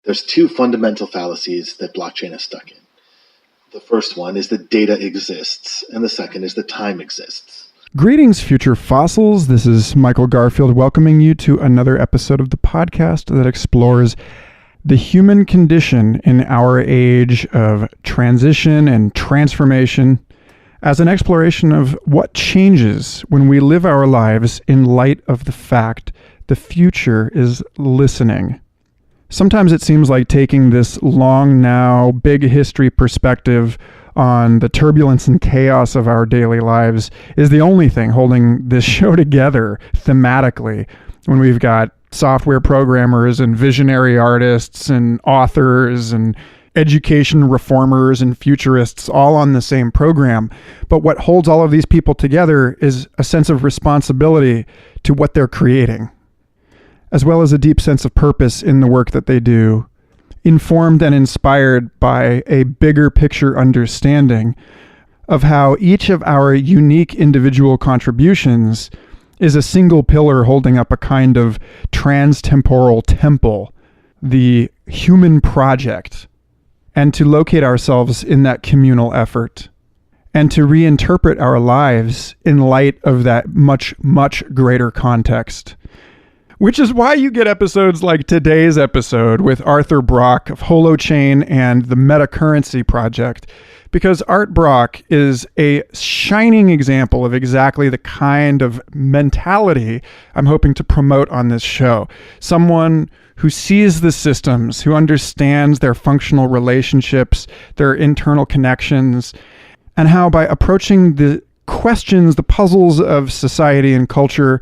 There's two fundamental fallacies that blockchain is stuck in. The first one is that data exists, and the second is that time exists. Greetings, future fossils. This is Michael Garfield welcoming you to another episode of the podcast that explores the human condition in our age of transition and transformation as an exploration of what changes when we live our lives in light of the fact the future is listening. Sometimes it seems like taking this long now, big history perspective on the turbulence and chaos of our daily lives is the only thing holding this show together thematically, when we've got software programmers and visionary artists and authors and education reformers and futurists all on the same program. But what holds all of these people together is a sense of responsibility to what they're creating, as well as a deep sense of purpose in the work that they do, informed and inspired by a bigger picture understanding of how each of our unique individual contributions is a single pillar holding up a kind of trans-temporal temple, the human project, and to locate ourselves in that communal effort, and to reinterpret our lives in light of that much, much greater context. Which is why you get episodes like today's episode with Arthur Brock of Holochain and the Metacurrency Project, because Art Brock is a shining example of exactly the kind of mentality I'm hoping to promote on this show. Someone who sees the systems, who understands their functional relationships, their internal connections, and how by approaching the questions, the puzzles of society and culture,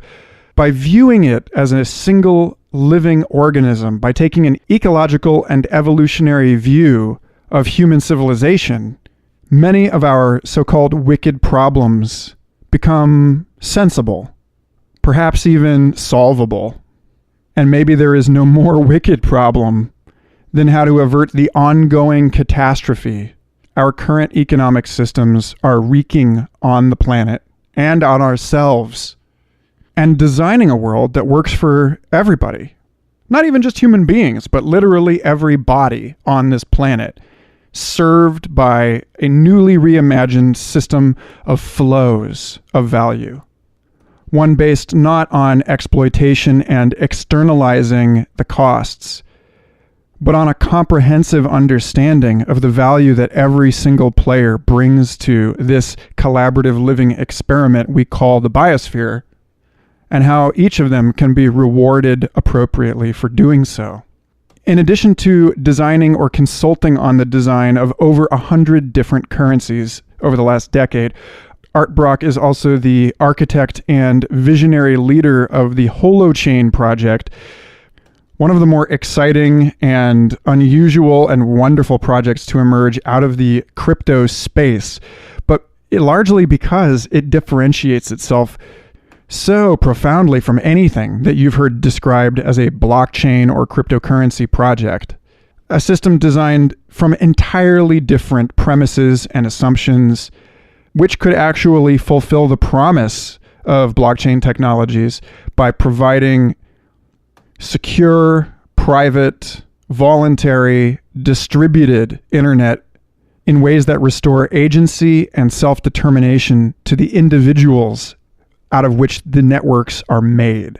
by viewing it as a single living organism, by taking an ecological and evolutionary view of human civilization, many of our so-called wicked problems become sensible, perhaps even solvable. And maybe there is no more wicked problem than how to avert the ongoing catastrophe our current economic systems are wreaking on the planet and on ourselves, and designing a world that works for everybody. Not even just human beings, but literally every body on this planet, served by a newly reimagined system of flows of value. One based not on exploitation and externalizing the costs, but on a comprehensive understanding of the value that every single player brings to this collaborative living experiment we call the biosphere, and how each of them can be rewarded appropriately for doing so. In addition to designing or consulting on the design of over 100 different currencies over the last decade, Art Brock is also the architect and visionary leader of the Holochain project, one of the more exciting and unusual and wonderful projects to emerge out of the crypto space, but largely because it differentiates itself so profoundly from anything that you've heard described as a blockchain or cryptocurrency project. A system designed from entirely different premises and assumptions, which could actually fulfill the promise of blockchain technologies by providing secure, private, voluntary, distributed internet in ways that restore agency and self-determination to the individuals out of which the networks are made.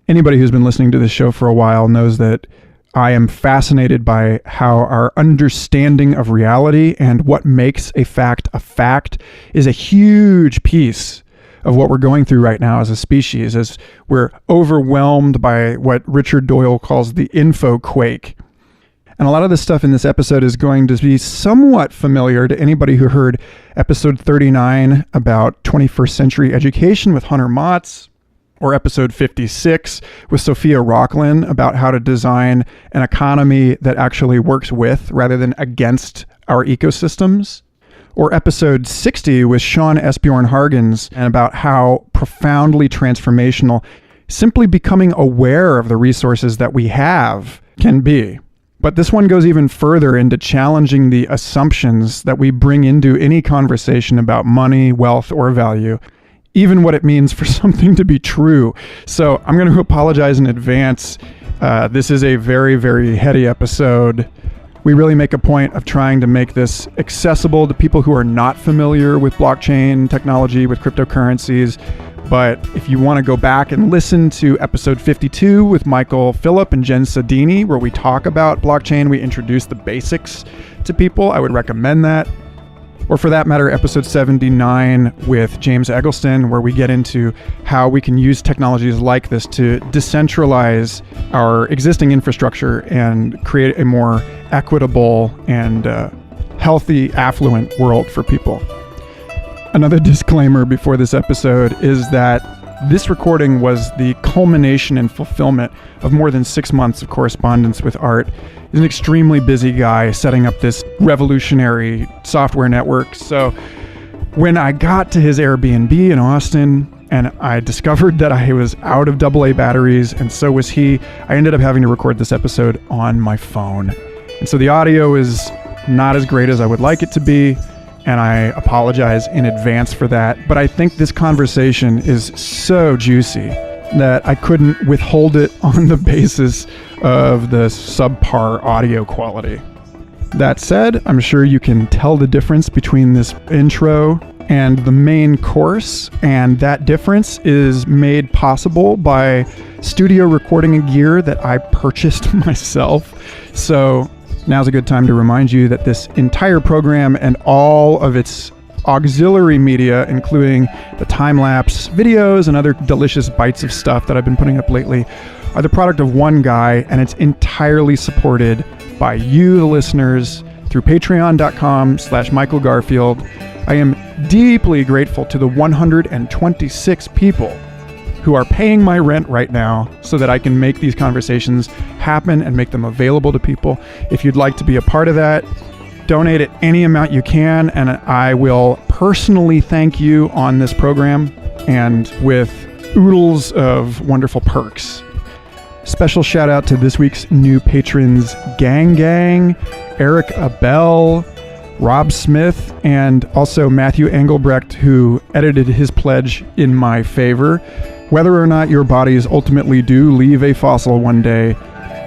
Anybody who's been listening to this show for a while knows that I am fascinated by how our understanding of reality and what makes a fact is a huge piece of what we're going through right now as a species, as we're overwhelmed by what Richard Doyle calls the info quake. And a lot of the stuff in this episode is going to be somewhat familiar to anybody who heard episode 39 about 21st century education with Hunter Motz, or episode 56 with Sophia Rocklin about how to design an economy that actually works with rather than against our ecosystems, or episode 60 with Sean Esbjorn Hargens and about how profoundly transformational simply becoming aware of the resources that we have can be. But this one goes even further into challenging the assumptions that we bring into any conversation about money, wealth, or value, even what it means for something to be true. So I'm going to apologize in advance This is a very, very heady episode. We really make a point of trying to make this accessible to people who are not familiar with blockchain technology, with cryptocurrencies. But if you want to go back and listen to episode 52 with Michael Phillip and Jen Sadini, where we talk about blockchain, we introduce the basics to people, I would recommend that. Or for that matter, episode 79 with James Eggleston, where we get into how we can use technologies like this to decentralize our existing infrastructure and create a more equitable and healthy, affluent world for people. Another disclaimer before this episode is that this recording was the culmination and fulfillment of more than 6 months of correspondence with Art. He's an extremely busy guy setting up this revolutionary software network. So when I got to his Airbnb in Austin and I discovered that I was out of AA batteries, and so was he, I ended up having to record this episode on my phone. And so the audio is not as great as I would like it to be, and I apologize in advance for that. But I think this conversation is so juicy that I couldn't withhold it on the basis of the subpar audio quality. That said, I'm sure you can tell the difference between this intro and the main course, and that difference is made possible by studio recording gear that I purchased myself. So now's a good time to remind you that this entire program and all of its auxiliary media, including the time-lapse videos and other delicious bites of stuff that I've been putting up lately, are the product of one guy, and it's entirely supported by you, the listeners, through patreon.com/Michael Garfield. I am deeply grateful to the 126 people who are paying my rent right now so that I can make these conversations happen and make them available to people. If you'd like to be a part of that, donate at any amount you can, and I will personally thank you on this program and with oodles of wonderful perks. Special shout out to this week's new patrons, Gang, Eric Abel, Rob Smith, and also Matthew Engelbrecht, who edited his pledge in my favor. Whether or not your bodies ultimately do leave a fossil one day,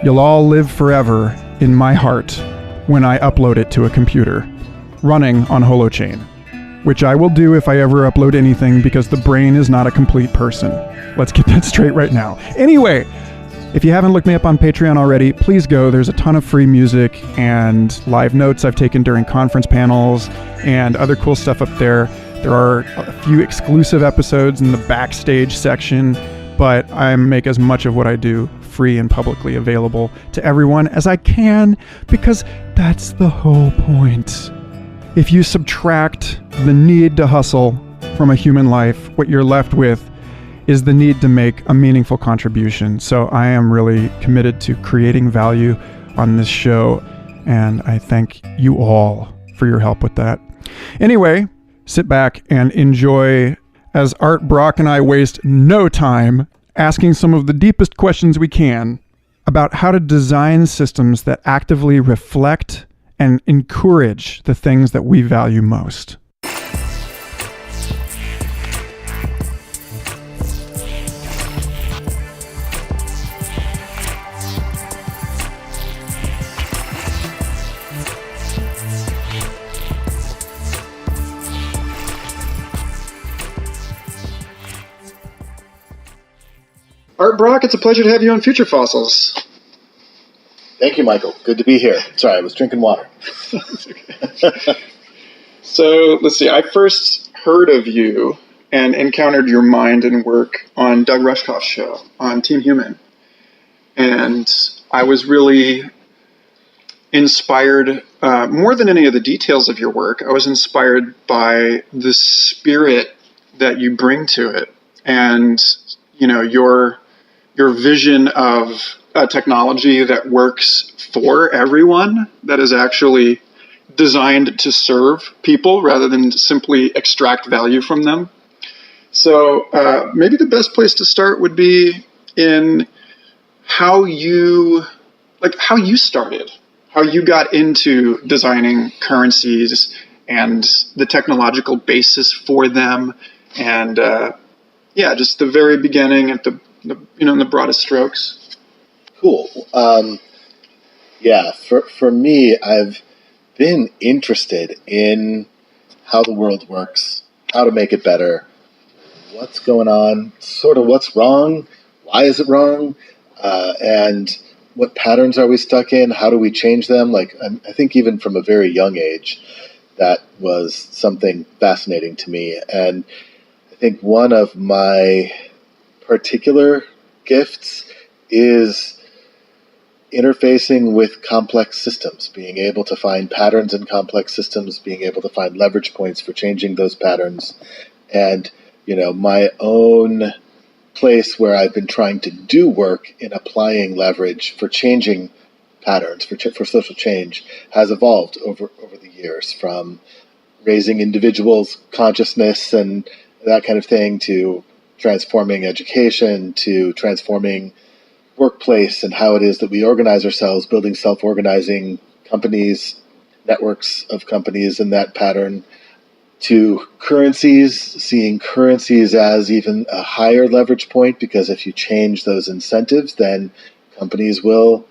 you'll all live forever in my heart when I upload it to a computer running on Holochain, which I will do if I ever upload anything, because the brain is not a complete person. Let's get that straight right now. Anyway, if you haven't looked me up on Patreon already, please go. There's a ton of free music and live notes I've taken during conference panels and other cool stuff up there. There are a few exclusive episodes in the backstage section, but I make as much of what I do free and publicly available to everyone as I can, because that's the whole point. If you subtract the need to hustle from a human life, what you're left with is the need to make a meaningful contribution. So I am really committed to creating value on this show, and I thank you all for your help with that. Anyway, sit back and enjoy as Art Brock and I waste no time asking some of the deepest questions we can about how to design systems that actively reflect and encourage the things that we value most. Art Brock, it's a pleasure to have you on Future Fossils. Thank you, Michael. Good to be here. Sorry, I was drinking water. So, let's see. I first heard of you and encountered your mind and work on Doug Rushkoff's show on Team Human. And I was really inspired, more than any of the details of your work, I was inspired by the spirit that you bring to it. And, you know, your vision of a technology that works for everyone, that is actually designed to serve people rather than simply extract value from them. So maybe the best place to start would be in how you started, how you got into designing currencies and the technological basis for them, and just the very beginning at the in the broadest strokes. Cool. Yeah, for me, I've been interested in how the world works, how to make it better, what's going on, sort of what's wrong, why is it wrong, and what patterns are we stuck in, how do we change them? Like, I think even from a very young age, that was something fascinating to me. And I think one of my particular gifts is interfacing with complex systems, being able to find patterns in complex systems, being able to find leverage points for changing those patterns. And, my own place where I've been trying to do work in applying leverage for changing patterns, for social change, has evolved over the years, from raising individuals' consciousness and that kind of thing, to transforming education, to transforming workplace and how it is that we organize ourselves, building self-organizing companies, networks of companies in that pattern, to currencies, seeing currencies as even a higher leverage point, because if you change those incentives, then companies will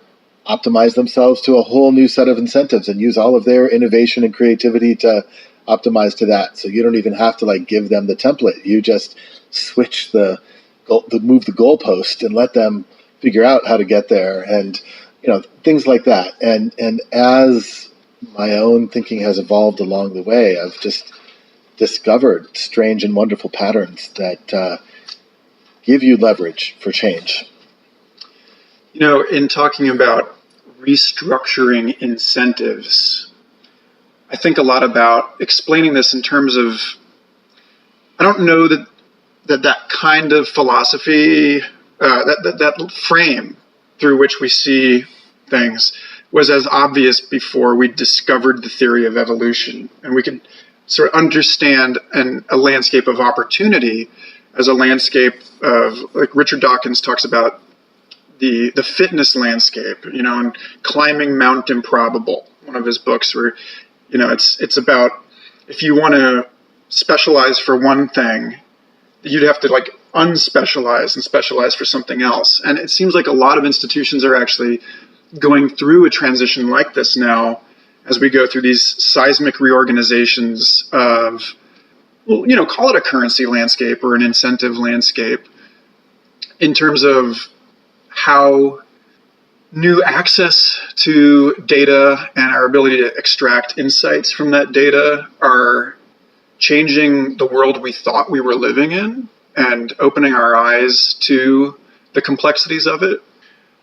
optimize themselves to a whole new set of incentives and use all of their innovation and creativity to optimize to that. So you don't even have to give them the template. You just switch move the goalpost and let them figure out how to get there, and things like that. And as my own thinking has evolved along the way, I've just discovered strange and wonderful patterns that give you leverage for change. In talking about restructuring incentives, I think a lot about explaining this in terms of, I don't know that kind of philosophy, that frame through which we see things was as obvious before we discovered the theory of evolution. And we could sort of understand a landscape of opportunity as a landscape of, like Richard Dawkins talks about, the fitness landscape, and climbing Mount Improbable, one of his books, where, it's about, if you want to specialize for one thing, you'd have to unspecialize and specialize for something else. And it seems like a lot of institutions are actually going through a transition like this now, as we go through these seismic reorganizations of, call it a currency landscape or an incentive landscape, in terms of how new access to data and our ability to extract insights from that data are changing the world we thought we were living in and opening our eyes to the complexities of it.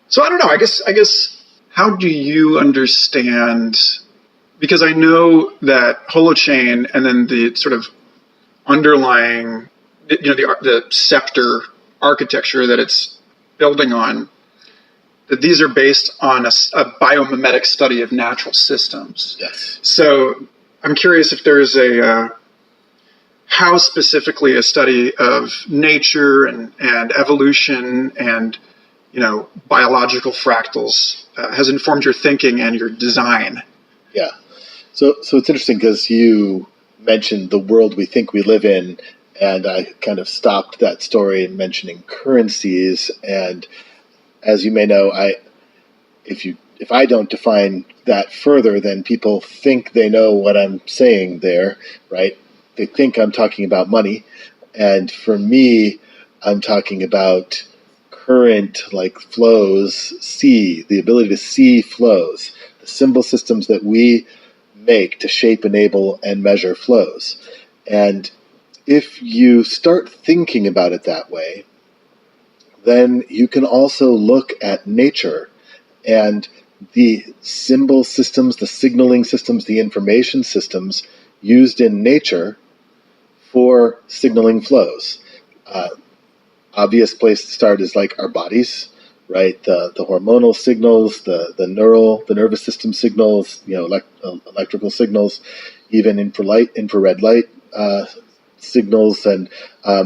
So I don't know, I guess how do you understand, because I know that Holochain and then the sort of underlying, the scepter architecture that it's building on, that these are based on a biomimetic study of natural systems. Yes. So I'm curious if there's how specifically a study of nature and evolution and biological fractals has informed your thinking and your design. Yeah. So it's interesting because you mentioned the world we think we live in, and I kind of stopped that story in mentioning currencies. And as you may know, if I don't define that further, then people think they know what I'm saying there, right? They think I'm talking about money. And for me, I'm talking about current flows, the ability to see flows, the symbol systems that we make to shape, enable, and measure flows. And if you start thinking about it that way, then you can also look at nature and the symbol systems, the signaling systems, the information systems used in nature for signaling flows. Obvious place to start is our bodies, right? The hormonal signals, the nervous system signals, electrical signals, even infrared light signals, and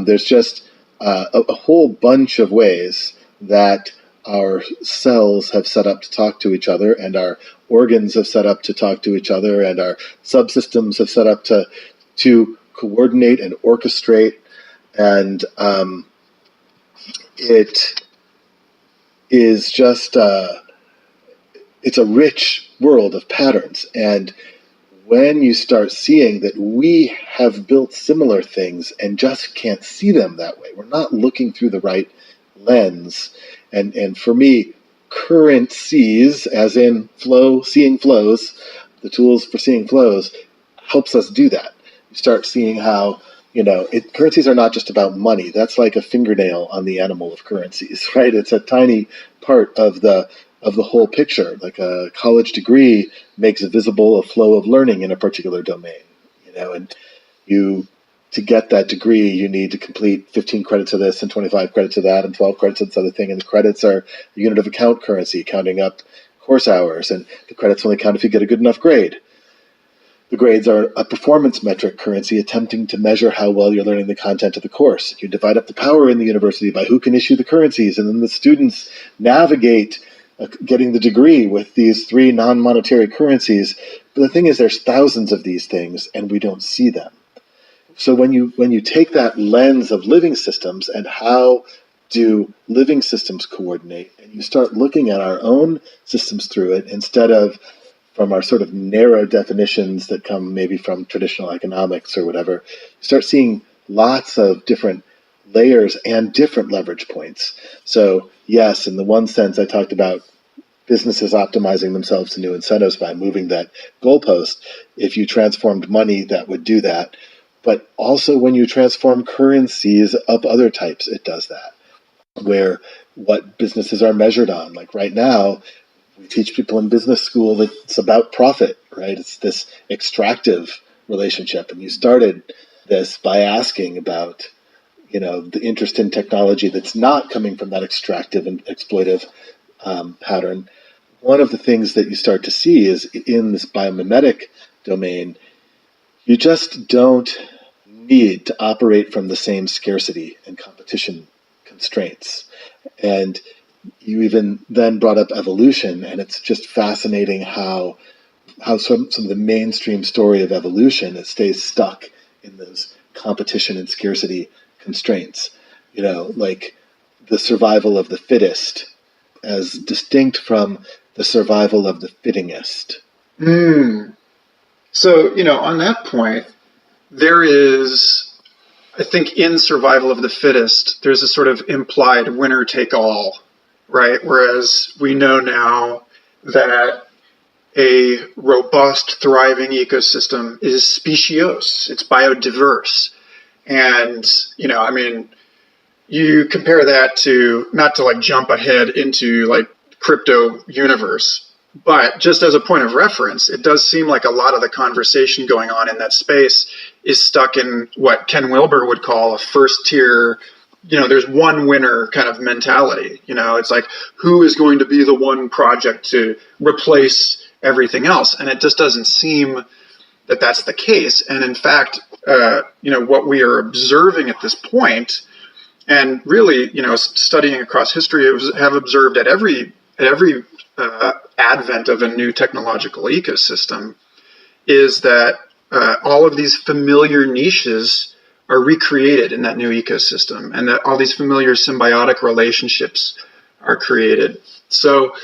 there's just a whole bunch of ways that our cells have set up to talk to each other, and our organs have set up to talk to each other, and our subsystems have set up to coordinate and orchestrate, and is just, it's a rich world of patterns. And when you start seeing that we have built similar things and just can't see them that way, we're not looking through the right lens. And for me, currencies, as in flow, seeing flows, the tools for seeing flows, helps us do that. You start seeing how, currencies are not just about money. That's like a fingernail on the animal of currencies, right? It's a tiny part of the whole picture. Like a college degree makes visible a flow of learning in a particular domain, and to get that degree, you need to complete 15 credits of this and 25 credits of that and 12 credits of this other thing. And the credits are a unit of account currency, counting up course hours. And the credits only count if you get a good enough grade. The grades are a performance metric currency attempting to measure how well you're learning the content of the course. You divide up the power in the university by who can issue the currencies, and then the students navigate getting the degree with these 3 non-monetary currencies. But the thing is, there's thousands of these things, and we don't see them. So when you take that lens of living systems and how do living systems coordinate, and you start looking at our own systems through it instead of from our sort of narrow definitions that come maybe from traditional economics or whatever, you start seeing lots of different layers and different leverage points. So yes, in the one sense, I talked about businesses optimizing themselves to new incentives by moving that goalpost. If you transformed money, that would do that. But also when you transform currencies of other types, it does that. Where what businesses are measured on. Like right now, we teach people in business school that it's about profit, right? It's this extractive relationship. And you started this by asking about, the interest in technology that's not coming from that extractive and exploitive pattern. One of the things that you start to see is in this biomimetic domain, you just don't need to operate from the same scarcity and competition constraints. And you even then brought up evolution, and it's just fascinating how some of the mainstream story of evolution, it stays stuck in those competition and scarcity constraints. Like the survival of the fittest as distinct from the survival of the fittingest. So, on that point, there is, I think, in survival of the fittest, there's a sort of implied winner take all, right? Whereas we know now that a robust, thriving ecosystem is speciose, it's biodiverse. And, you compare that to, not to like jump ahead into like crypto universe, but just as a point of reference, it does seem like a lot of the conversation going on in that space is stuck in what Ken Wilber would call a first tier, there's one winner kind of mentality. It's like, who is going to be the one project to replace everything else? And it just doesn't seem that that's the case. And in fact, what we are observing at this point, and really, studying across history, have observed at every advent of a new technological ecosystem, is that all of these familiar niches are recreated in that new ecosystem, and that all these familiar symbiotic relationships are created. So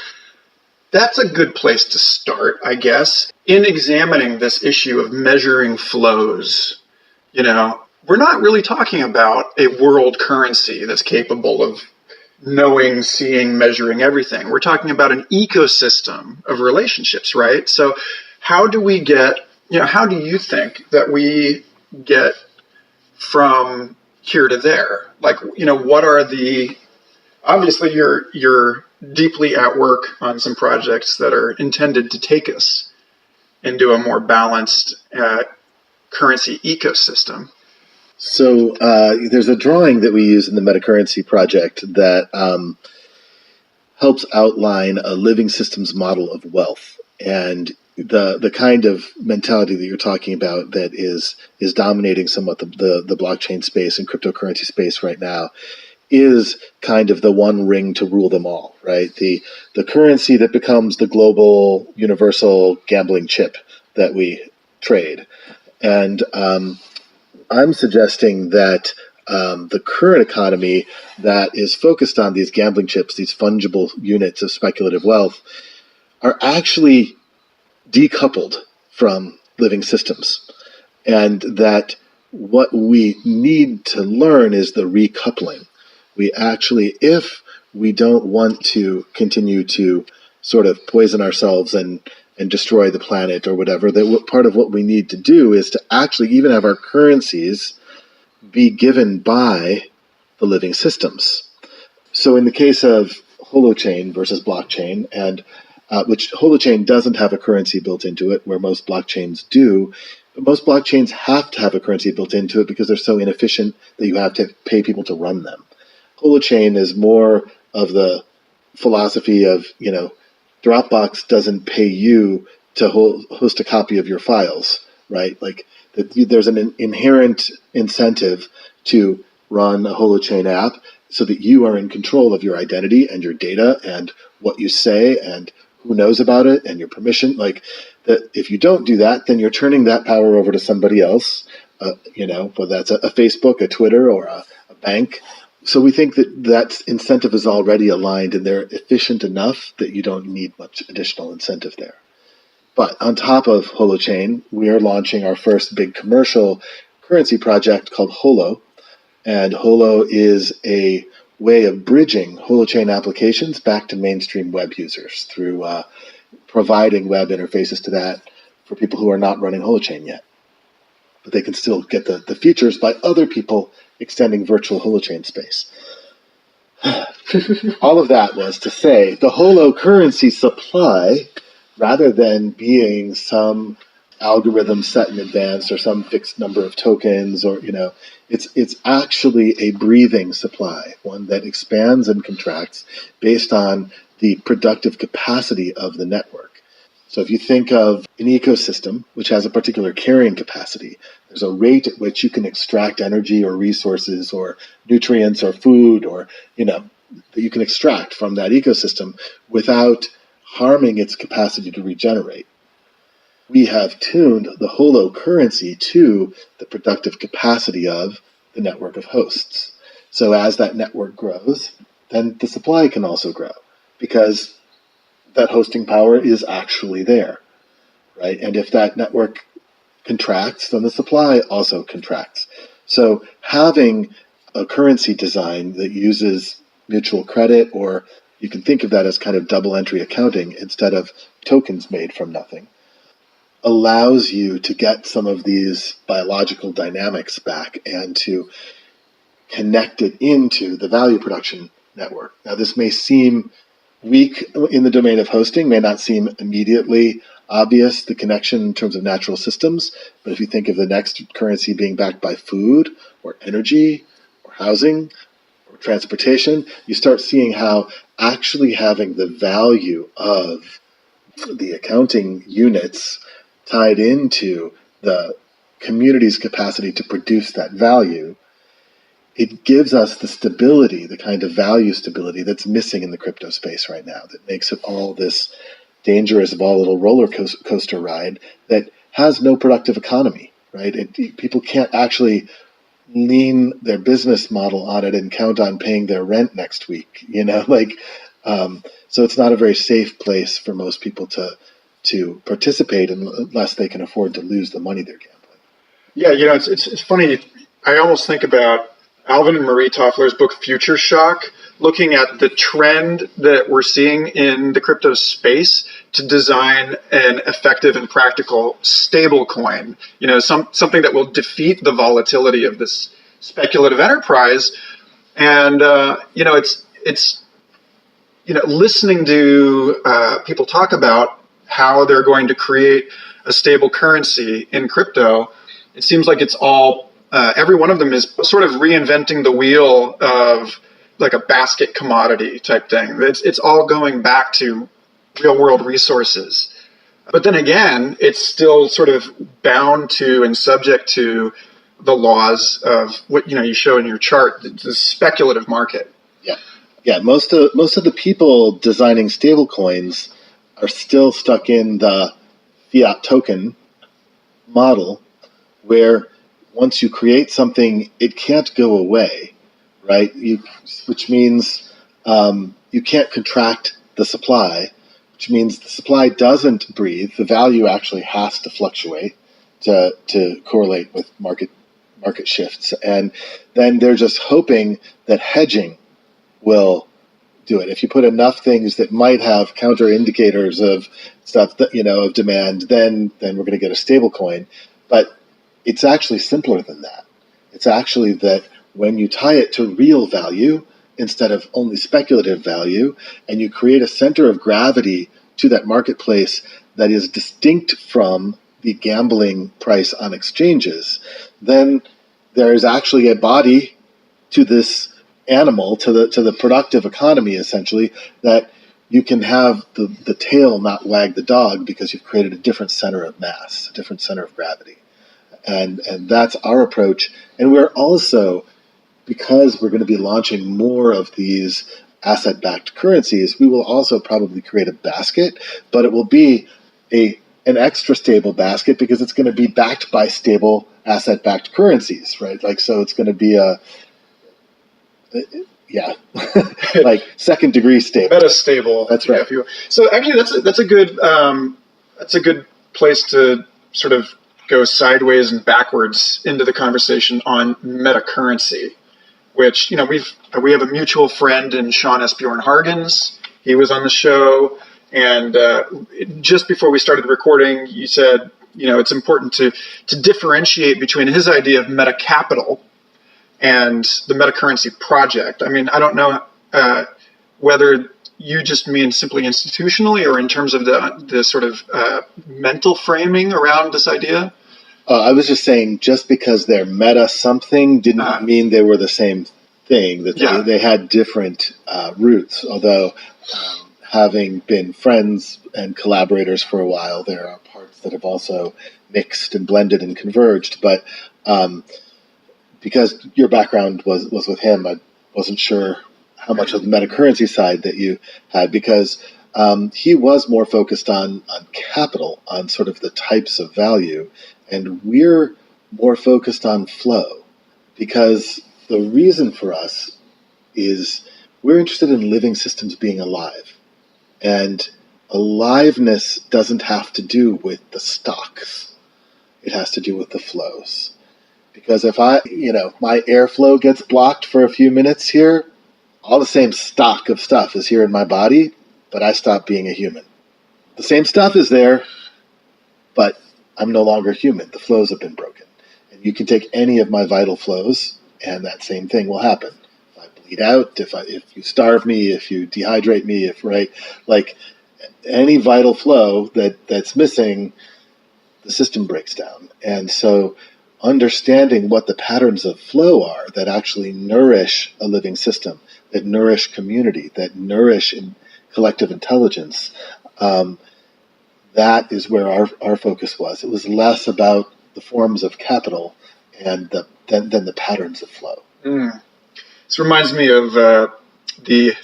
that's a good place to start, I guess, in examining this issue of measuring flows. We're not really talking about a world currency that's capable of knowing, seeing, measuring everything. We're talking about an ecosystem of relationships, right? So how do we get, how do you think that we get from here to there? Like, what are the, obviously you're deeply at work on some projects that are intended to take us into a more balanced currency ecosystem. So there's a drawing that we use in the Metacurrency project that helps outline a living systems model of wealth. And the kind of mentality that you're talking about that is dominating somewhat the blockchain space and cryptocurrency space right now is kind of the one ring to rule them all, right? The currency that becomes the global universal gambling chip that we trade. And I'm suggesting that the current economy that is focused on these gambling chips, these fungible units of speculative wealth, are actually decoupled from living systems. And that what we need to learn is the recoupling. We actually, if we don't want to continue to sort of poison ourselves and destroy the planet or whatever, that part of what we need to do is to actually even have our currencies be given by the living systems. So in the case of Holochain versus blockchain, and which Holochain doesn't have a currency built into it, where most blockchains do, but most blockchains have to have a currency built into it because they're so inefficient that you have to pay people to run them. Holochain is more of the philosophy of, Dropbox doesn't pay you to host a copy of your files, right? Like there's an inherent incentive to run a Holochain app so that you are in control of your identity and your data and what you say and who knows about it and your permission. Like that, if you don't do that, then you're turning that power over to somebody else, whether that's a Facebook, a Twitter, or a bank. So we think that incentive is already aligned and they're efficient enough that you don't need much additional incentive there. But on top of Holochain, we are launching our first big commercial currency project called Holo. And Holo is a way of bridging Holochain applications back to mainstream web users through providing web interfaces to that for people who are not running Holochain yet. But they can still get the features by other people extending virtual Holochain space. All of that was to say the Holo currency supply, rather than being some algorithm set in advance or some fixed number of tokens, or it's actually a breathing supply, one that expands and contracts based on the productive capacity of the network. So if you think of an ecosystem which has a particular carrying capacity, there's a rate at which you can extract energy or resources or nutrients or food or that you can extract from that ecosystem without harming its capacity to regenerate. We have tuned the Holo currency to the productive capacity of the network of hosts. So as that network grows, then the supply can also grow because that hosting power is actually there, right? And if that network contracts, then the supply also contracts. So having a currency design that uses mutual credit, or you can think of that as kind of double entry accounting instead of tokens made from nothing, allows you to get some of these biological dynamics back and to connect it into the value production network. Now, this may seem weak in the domain of hosting, may not seem immediately obvious, the connection in terms of natural systems, but if you think of the next currency being backed by food or energy or housing or transportation, you start seeing how actually having the value of the accounting units tied into the community's capacity to produce that value, it gives us the stability, the kind of value stability that's missing in the crypto space right now, that makes it all this dangerous, volatile roller coaster ride that has no productive economy, right? People can't actually lean their business model on it and count on paying their rent next week, so it's not a very safe place for most people to participate unless they can afford to lose the money they're gambling. Yeah, it's funny. I almost think about Alvin and Marie Toffler's book Future Shock, looking at the trend that we're seeing in the crypto space to design an effective and practical stable coin, something that will defeat the volatility of this speculative enterprise. And, it's listening to people talk about how they're going to create a stable currency in crypto, it seems like it's all every one of them is sort of reinventing the wheel of like a basket commodity type thing. It's all going back to real world resources. But then again, it's still sort of bound to and subject to the laws of what you show in your chart, the speculative market. Yeah. Most of the people designing stablecoins are still stuck in the fiat token model, where once you create something, it can't go away, right? Which means you can't contract the supply, which means the supply doesn't breathe. The value actually has to fluctuate to correlate with market shifts. And then they're just hoping that hedging will do it. If you put enough things that might have counter indicators of stuff that, of demand, then we're going to get a stable coin. But it's actually simpler than that. It's actually that when you tie it to real value instead of only speculative value, and you create a center of gravity to that marketplace that is distinct from the gambling price on exchanges, then there is actually a body to this animal, to the productive economy, essentially, that you can have the tail not wag the dog because you've created a different center of mass, a different center of gravity. And that's our approach. And we're also, because we're going to be launching more of these asset-backed currencies, we will also probably create a basket, but it will be an extra stable basket because it's going to be backed by stable asset-backed currencies, right? Like, so it's going to be like second degree stable, metastable. That's right. Yeah, so actually, that's a good place to sort of go sideways and backwards into the conversation on metacurrency, which we have a mutual friend in Sean S. Bjorn Hargens. He was on the show, and just before we started recording, you said it's important to differentiate between his idea of meta capital and the metacurrency project. I mean, I don't know whether you just mean simply institutionally or in terms of the sort of mental framing around this idea. I was just saying, just because they're meta something didn't mean they were the same thing, that they had different roots. Although, having been friends and collaborators for a while, there are parts that have also mixed and blended and converged. But because your background was with him, I wasn't sure how much of the metacurrency side that you had, because he was more focused on capital, on sort of the types of value, and we're more focused on flow, because the reason for us is we're interested in living systems being alive, and aliveness doesn't have to do with the stocks. It has to do with the flows. Because if my airflow gets blocked for a few minutes here, all the same stock of stuff is here in my body, but I stop being a human. The same stuff is there, but I'm no longer human. The flows have been broken. And you can take any of my vital flows, and that same thing will happen. If I bleed out, if you starve me, if you dehydrate me, like any vital flow that's missing, the system breaks down. And so understanding what the patterns of flow are that actually nourish a living system, that nourish community, that nourish collective intelligence, that is where our focus was. It was less about the forms of capital than the patterns of flow. This reminds me of the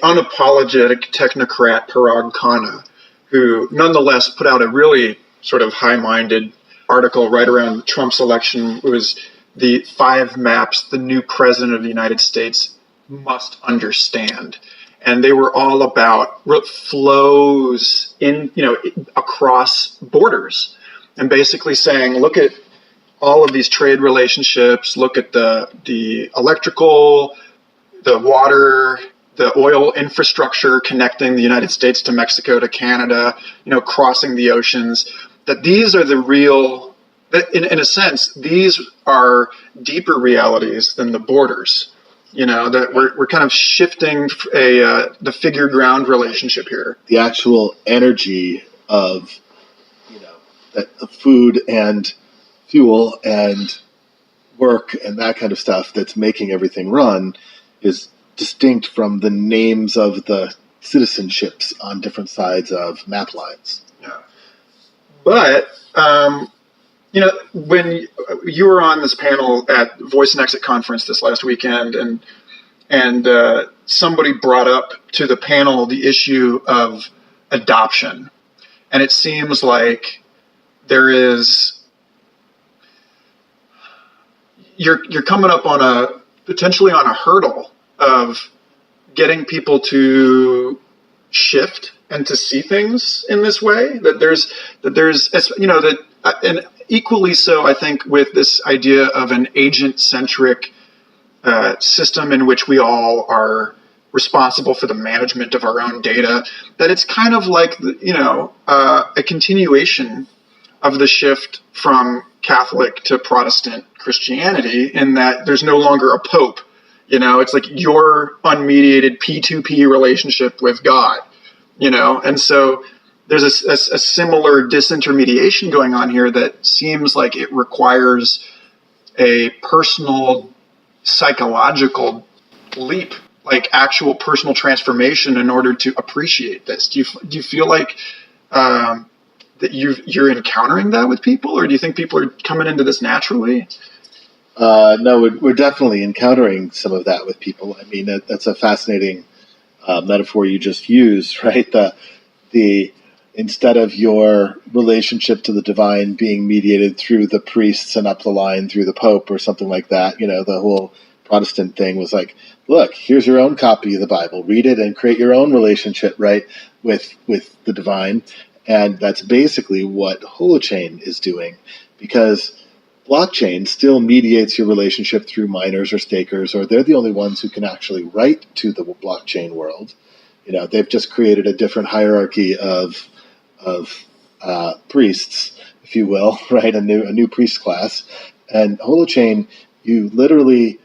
unapologetic technocrat Parag Khanna, who nonetheless put out a really sort of high-minded article right around Trump's election. It was the 5 maps the new president of the United States must understand. And they were all about flows across borders, and basically saying, look at all of these trade relationships, look at the electrical, the water, the oil infrastructure connecting the United States to Mexico, to Canada, crossing the oceans, that these are the real, that in a sense, these are deeper realities than the borders. That we're kind of shifting the figure ground relationship here. The actual energy of food and fuel and work and that kind of stuff that's making everything run is distinct from the names of the citizenships on different sides of map lines. Yeah. But when you were on this panel at Voice and Exit conference this last weekend, and somebody brought up to the panel the issue of adoption, and it seems like there is you're coming up on potentially on a hurdle of getting people to shift and to see things in this way. And equally so, I think, with this idea of an agent-centric system in which we all are responsible for the management of our own data, that it's kind of like, a continuation of the shift from Catholic to Protestant Christianity, in that there's no longer a pope. It's like your unmediated P2P relationship with God, and so there's a similar disintermediation going on here that seems like it requires a personal psychological leap, like actual personal transformation, in order to appreciate this. Do you feel like that you're encountering that with people, or do you think people are coming into this naturally? No, we're definitely encountering some of that with people. I mean, that's a fascinating metaphor you just used, right? The instead of your relationship to the divine being mediated through the priests and up the line through the Pope or something like that, the whole Protestant thing was like, look, here's your own copy of the Bible, read it and create your own relationship, right, with the divine. And that's basically what Holochain is doing, because blockchain still mediates your relationship through miners or stakers, or they're the only ones who can actually write to the blockchain world. They've just created a different hierarchy of priests, if you will, right? A new priest class. And Holochain, you literally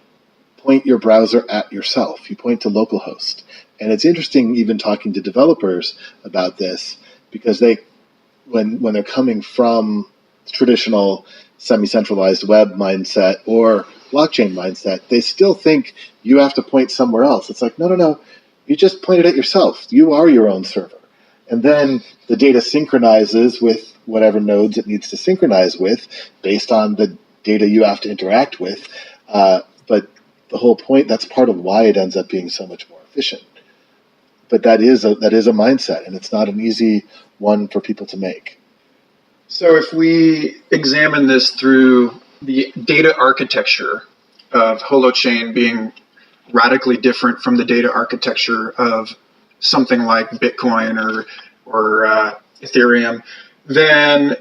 point your browser at yourself. You point to localhost. And it's interesting even talking to developers about this, because when they're coming from traditional semi-centralized web mindset or blockchain mindset, they still think you have to point somewhere else. It's like, no. You just point it at yourself. You are your own server. And then the data synchronizes with whatever nodes it needs to synchronize with based on the data you have to interact with. But the whole point, that's part of why it ends up being so much more efficient. But that is a mindset, and it's not an easy one for people to make. So if we examine this through the data architecture of Holochain being radically different from the data architecture of something like Bitcoin or Ethereum, then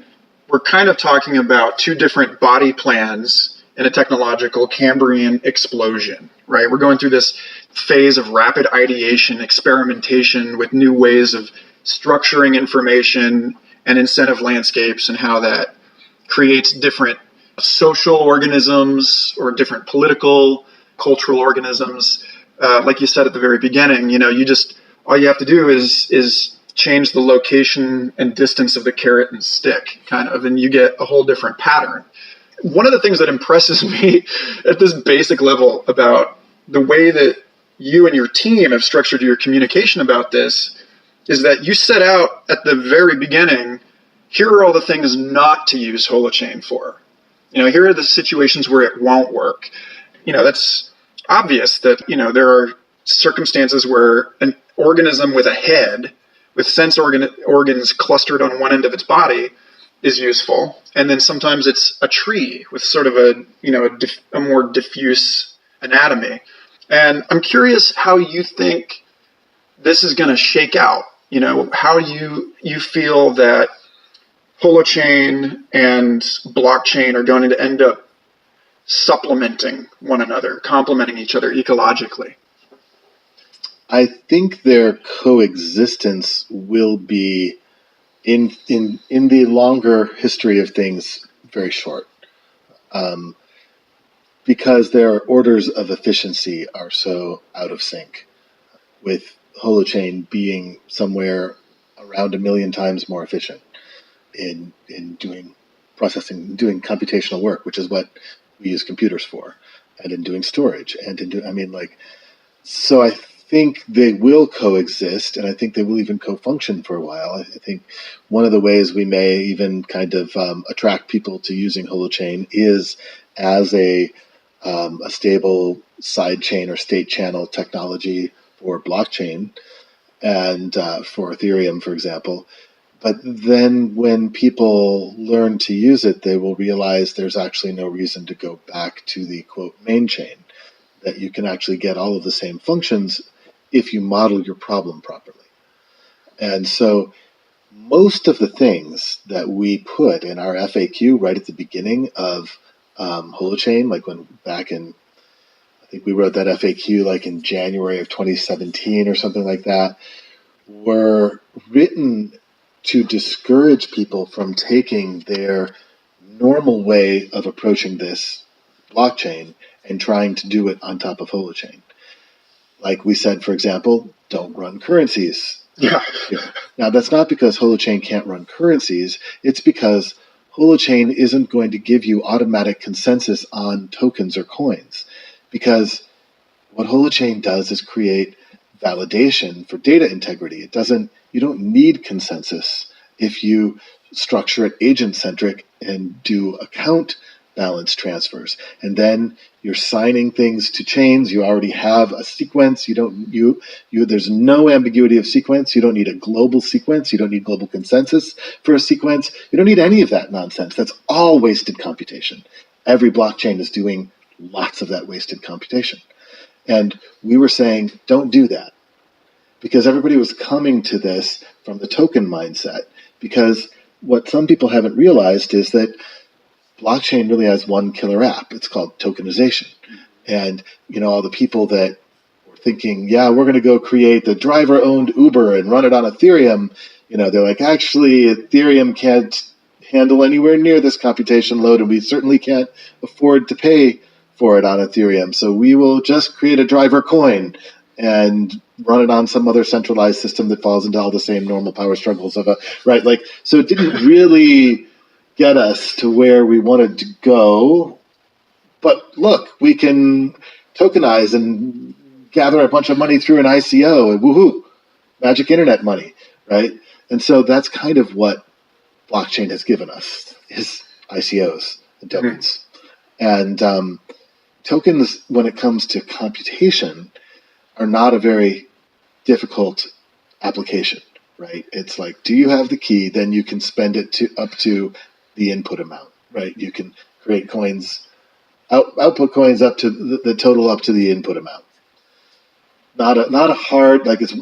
we're kind of talking about two different body plans in a technological Cambrian explosion, right? We're going through this phase of rapid ideation, experimentation with new ways of structuring information and incentive landscapes, and how that creates different social organisms or different political, cultural organisms. Like you said at the very beginning, all you have to do is change the location and distance of the carrot and stick, kind of, and you get a whole different pattern. One of the things that impresses me at this basic level about the way that you and your team have structured your communication about this is that you set out at the very beginning, here are all the things not to use Holochain for. Here are the situations where it won't work. That's obvious that, there are circumstances where an organism with a head, with sense organs clustered on one end of its body, is useful. And then sometimes it's a tree with sort of a more diffuse anatomy. And I'm curious how you think this is going to shake out. How you feel that Holochain and blockchain are going to end up supplementing one another, complementing each other ecologically. I think their coexistence will be, in the longer history of things, very short, because their orders of efficiency are so out of sync, with Holochain being somewhere around 1 million times more efficient in doing processing, doing computational work, which is what we use computers for, and in doing storage, and so I think they will coexist, and I think they will even co-function for a while. I think one of the ways we may even kind of attract people to using Holochain is as a stable side chain or state channel technology for blockchain and for Ethereum, for example. But then when people learn to use it, they will realize there's actually no reason to go back to the, quote, main chain, that you can actually get all of the same functions if you model your problem properly. And so most of the things that we put in our FAQ right at the beginning of Holochain, like I think we wrote that FAQ like in January of 2017 or something like that, were written to discourage people from taking their normal way of approaching this blockchain and trying to do it on top of Holochain. Like we said, for example, don't run currencies. Yeah. Now, that's not because Holochain can't run currencies. It's because Holochain isn't going to give you automatic consensus on tokens or coins. Because what Holochain does is create validation for data integrity. You don't need consensus if you structure it agent-centric and do account balance transfers. And then you're signing things to chains. You already have a sequence. There's no ambiguity of sequence. You don't need a global sequence. You don't need global consensus for a sequence. You don't need any of that nonsense. That's all wasted computation. Every blockchain is doing lots of that wasted computation. And we were saying, don't do that. Because everybody was coming to this from the token mindset. Because what some people haven't realized is that blockchain really has one killer app. It's called tokenization. And, all the people that were thinking, yeah, we're going to go create the driver-owned Uber and run it on Ethereum, they're like, actually, Ethereum can't handle anywhere near this computation load, and we certainly can't afford to pay for it on Ethereum. So we will just create a driver coin and run it on some other centralized system that falls into all the same normal power struggles right? Like, so it didn't really get us to where we wanted to go. But look, we can tokenize and gather a bunch of money through an ICO and woohoo, magic internet money, right? And so that's kind of what blockchain has given us, is ICOs and tokens. Mm-hmm. And tokens, when it comes to computation, are not a very difficult application, right? It's like, do you have the key? Then you can spend it up to the input amount, right? You can create coins, output coins up to the total up to the input amount. Not a hard, like, it's,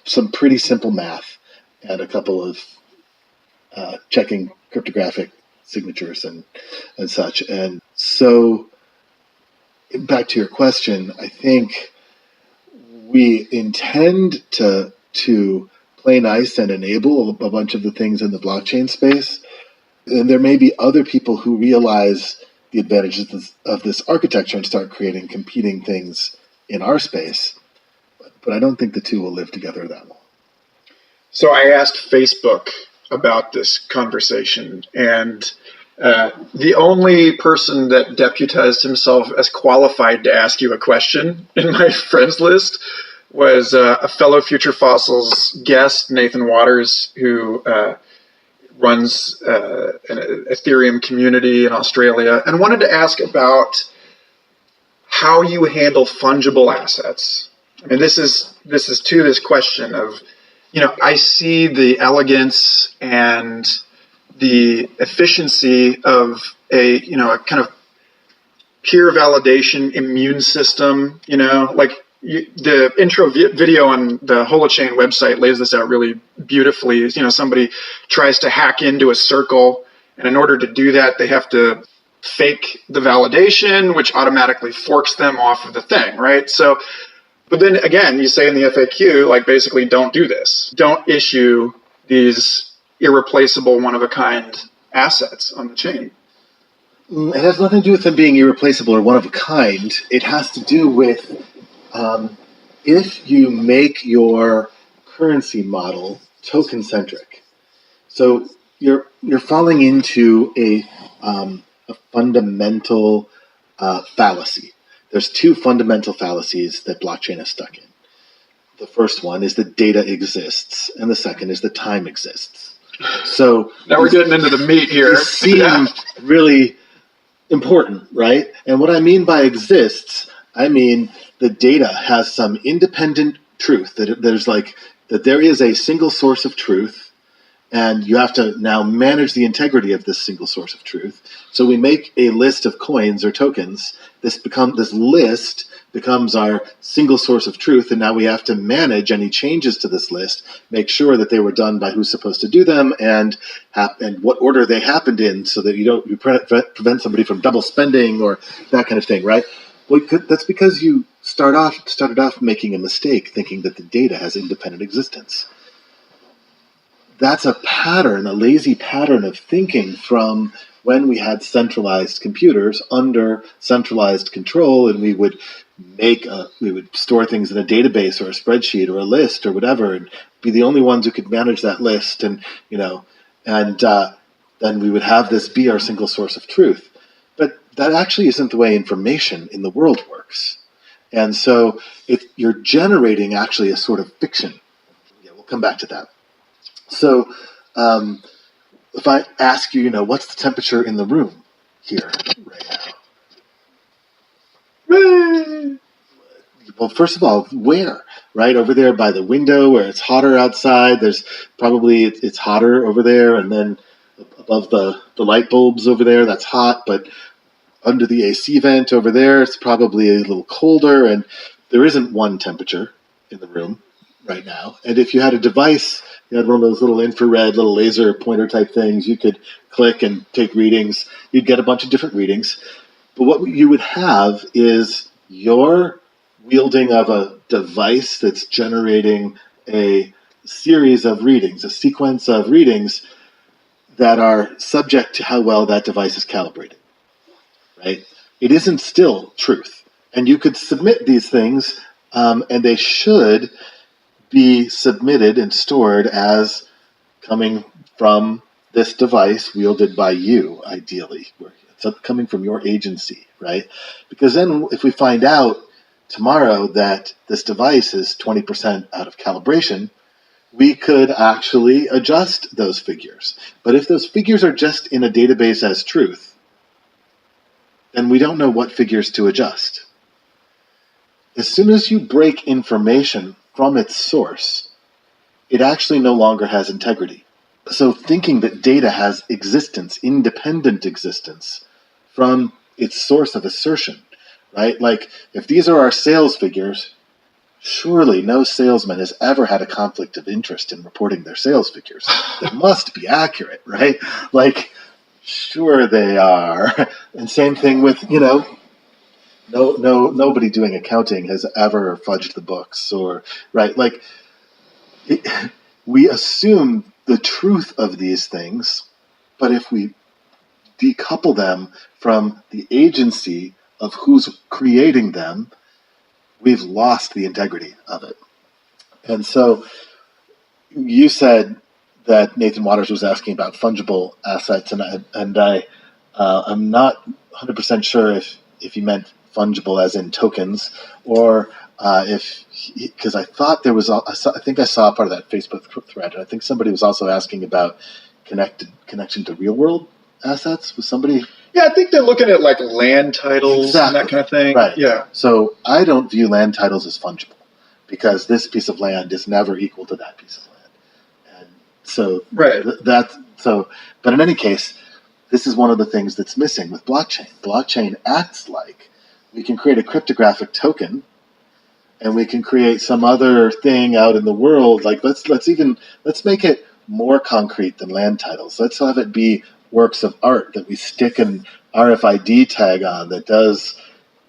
some pretty simple math and a couple of checking cryptographic signatures and such. And so back to your question, I think we intend to play nice and enable a bunch of the things in the blockchain space. And there may be other people who realize the advantages of this architecture and start creating competing things in our space. But I don't think the two will live together that long. So I asked Facebook about this conversation, and the only person that deputized himself as qualified to ask you a question in my friends list was a fellow Future Fossils guest, Nathan Waters, who runs an Ethereum community in Australia, and wanted to ask about how you handle fungible assets. I mean, this is to this question of, I see the elegance and the efficiency of a kind of peer validation immune system, the intro video on the Holochain website lays this out really beautifully. Somebody tries to hack into a circle, and in order to do that, they have to fake the validation, which automatically forks them off of the thing, right? So, but then again, you say in the FAQ, like, basically don't do this. Don't issue these irreplaceable, one-of-a-kind assets on the chain. It has nothing to do with them being irreplaceable or one-of-a-kind. It has to do with if you make your currency model token-centric. So you're falling into a fundamental fallacy. There's two fundamental fallacies that blockchain is stuck in. The first one is that data exists, and the second is that time exists. So now we're getting into the meat here. These seem really important, right? And what I mean by exists, I mean the data has some independent truth, that there is a single source of truth, And you have to now manage the integrity of this single source of truth. So we make a list of coins or tokens. This list becomes our single source of truth, and now we have to manage any changes to this list, make sure that they were done by who's supposed to do them, and what order they happened in, so that you prevent somebody from double spending or that kind of thing, right? Well, that's because you started off making a mistake, thinking that the data has independent existence. That's a pattern, a lazy pattern of thinking from when we had centralized computers under centralized control, and we would store things in a database or a spreadsheet or a list or whatever, and be the only ones who could manage that list, and then we would have this be our single source of truth. But that actually isn't the way information in the world works, and so you're generating actually a sort of fiction. Yeah, we'll come back to that. So, if I ask you, what's the temperature in the room here right now? Well, first of all, where? Right over there by the window where it's hotter outside. There's probably, it's hotter over there, and then above the light bulbs over there, that's hot, but under the AC vent over there, it's probably a little colder, and there isn't one temperature in the room right now. And if you had a device, you had one of those little infrared, little laser pointer type things, you could click and take readings. You'd get a bunch of different readings. But what you would have is your wielding of a device that's generating a series of readings, a sequence of readings that are subject to how well that device is calibrated, right? It isn't still truth. And you could submit these things, and they should be submitted and stored as coming from this device wielded by you, ideally. It's coming from your agency, right? Because then if we find out tomorrow that this device is 20% out of calibration, we could actually adjust those figures. But if those figures are just in a database as truth, then we don't know what figures to adjust. As soon as you break information from its source, it actually no longer has integrity. So thinking that data has existence, independent existence, from its source of assertion, right? Like, if these are our sales figures, surely no salesman has ever had a conflict of interest in reporting their sales figures. They must be accurate, right? Like, sure they are. And same thing with, nobody doing accounting has ever fudged the books, or right. Like, we assume the truth of these things, but if we decouple them from the agency of who's creating them, we've lost the integrity of it. And so, you said that Nathan Waters was asking about fungible assets, and I'm not 100% sure if he meant fungible as in tokens, or because I thought there was, I think I saw part of that Facebook thread, and I think somebody was also asking about connection to real world assets. Was somebody? Yeah, I think they're looking at like land titles and that kind of thing. Right. Yeah. So I don't view land titles as fungible, because this piece of land is never equal to that piece of land, and so right. But in any case, this is one of the things that's missing with blockchain. Blockchain acts like we can create a cryptographic token, and we can create some other thing out in the world. Like, let's make it more concrete than land titles. Let's have it be works of art that we stick an RFID tag on that does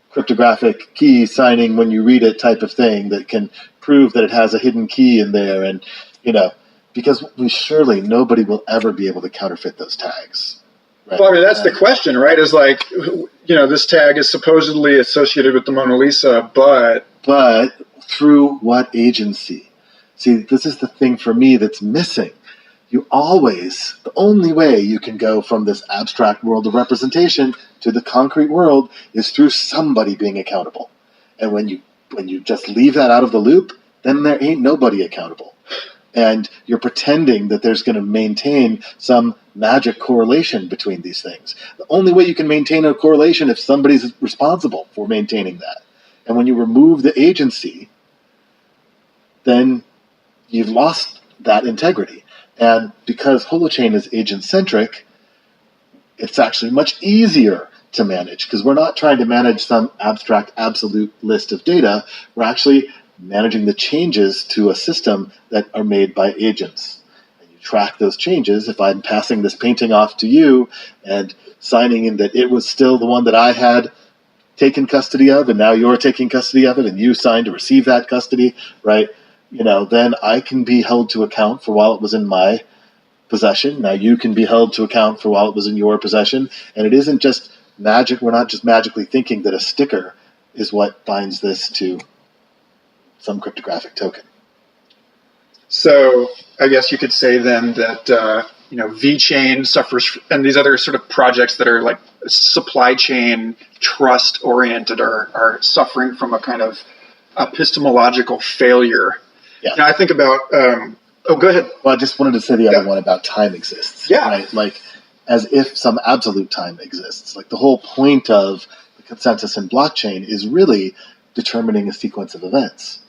cryptographic key signing when you read it type of thing, that can prove that it has a hidden key in there. And, because nobody will ever be able to counterfeit those tags. Right. Well, I mean, that's the question, right? Is like, this tag is supposedly associated with the Mona Lisa, but through what agency? See, this is the thing for me that's missing. The only way you can go from this abstract world of representation to the concrete world is through somebody being accountable. And when you just leave that out of the loop, then there ain't nobody accountable. And you're pretending that there's going to maintain some magic correlation between these things. The only way you can maintain a correlation if somebody's responsible for maintaining that. And when you remove the agency, then you've lost that integrity. And because Holochain is agent-centric, it's actually much easier to manage because we're not trying to manage some abstract, absolute list of data. We're actually managing the changes to a system that are made by agents. And you track those changes. If I'm passing this painting off to you and signing in that it was still the one that I had taken custody of, and now you're taking custody of it, and you signed to receive that custody, right? Then I can be held to account for while it was in my possession. Now you can be held to account for while it was in your possession. And it isn't just magic. We're not just magically thinking that a sticker is what binds this to some cryptographic token. So I guess you could say then that VeChain suffers, and these other sort of projects that are like supply chain trust oriented are suffering from a kind of epistemological failure. Yeah. Now I think about. Go ahead. Well, I just wanted to say the other one about time exists. Yeah. Right? Like, as if some absolute time exists. Like, the whole point of the consensus in blockchain is really determining a sequence of events.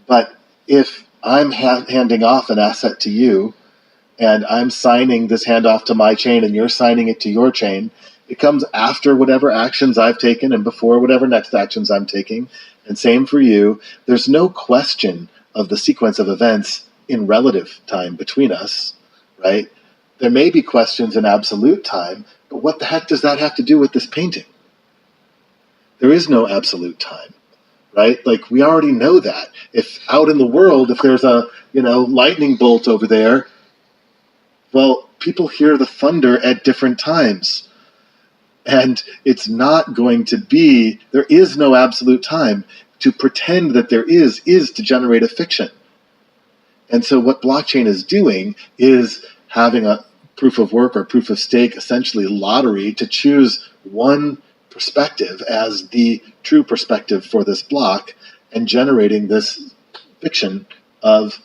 But if I'm handing off an asset to you, and I'm signing this handoff to my chain, and you're signing it to your chain, it comes after whatever actions I've taken and before whatever next actions I'm taking. And same for you. There's no question of the sequence of events in relative time between us, right? There may be questions in absolute time, but what the heck does that have to do with this painting? There is no absolute time, right? Like, we already know that. If out in the world, if there's a, lightning bolt over there, well, people hear the thunder at different times. And it's not going to be, there is no absolute time. To pretend that there is to generate a fiction. And so what blockchain is doing is having a proof of work or proof of stake, essentially lottery, to choose one perspective as the true perspective for this block and generating this fiction of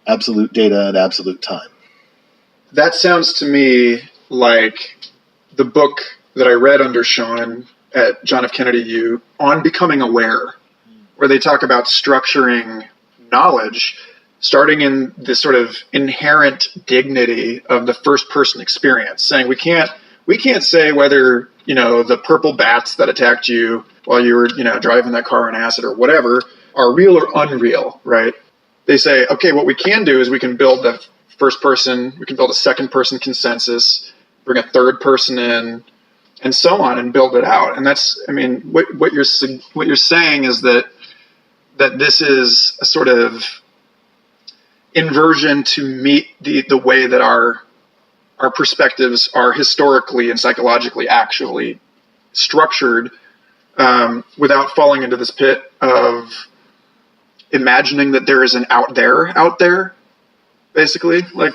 absolute data and absolute time. That sounds to me like the book that I read under Sean at John F. Kennedy U on becoming aware, where they talk about structuring knowledge starting in this sort of inherent dignity of the first person experience, saying we can't say whether, the purple bats that attacked you while you were, driving that car on acid or whatever are real or unreal, right? They say, okay, what we can do is we can build the first person, we can build a second person consensus, bring a third person in, and so on, and build it out. And that's, what you're saying is that this is a sort of inversion to meet the way that our perspectives are historically and psychologically actually structured, without falling into this pit of imagining that there is an out there, basically, like.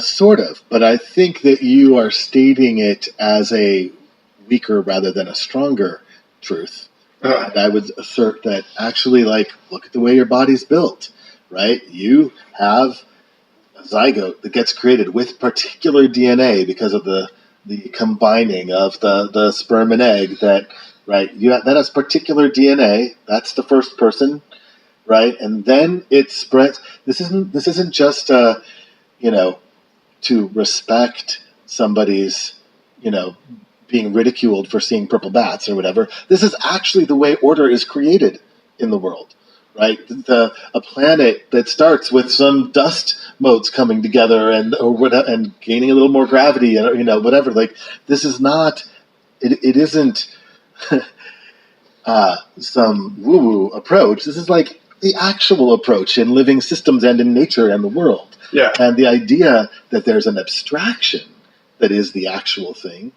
Sort of, but I think that you are stating it as a weaker rather than a stronger truth. And I would assert that actually, look at the way your body's built, right? You have a zygote that gets created with particular DNA because of the combining of the sperm and egg that, right? That has particular DNA. That's the first person, right? And then it spreads. This isn't just to respect somebody's, being ridiculed for seeing purple bats or whatever. This is actually the way order is created in the world, right? A planet that starts with some dust motes coming together and gaining a little more gravity and whatever. Like, this is not. It isn't some woo-woo approach. This is like the actual approach in living systems and in nature and the world. Yeah. And the idea that there's an abstraction that is the actual thing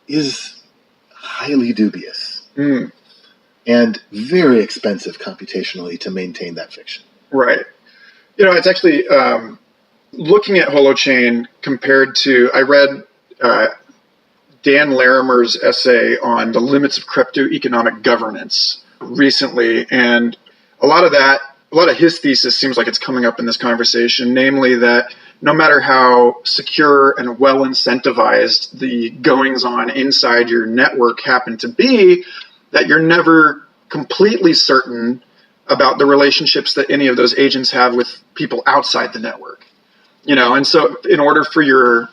is highly dubious and very expensive computationally to maintain that fiction. Right. It's actually looking at Holochain compared to, I read Dan Larimer's essay on the limits of crypto-economic governance recently, and a lot of his thesis seems like it's coming up in this conversation, namely that no matter how secure and well incentivized the goings-on inside your network happen to be, that you're never completely certain about the relationships that any of those agents have with people outside the network. And so in order for your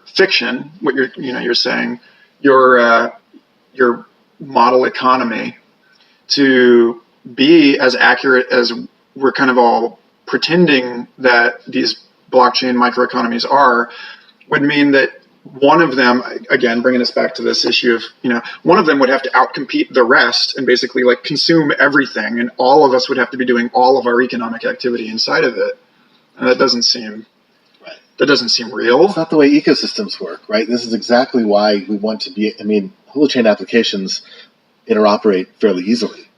fiction, what you're saying, your model economy to be as accurate as we're kind of all pretending that these blockchain microeconomies are, would mean that one of them, again, bringing us back to this issue of, one of them would have to outcompete the rest and basically like consume everything, and all of us would have to be doing all of our economic activity inside of it. And that doesn't seem real. It's not the way ecosystems work, right? This is exactly why we want to be, Holochain applications interoperate fairly easily.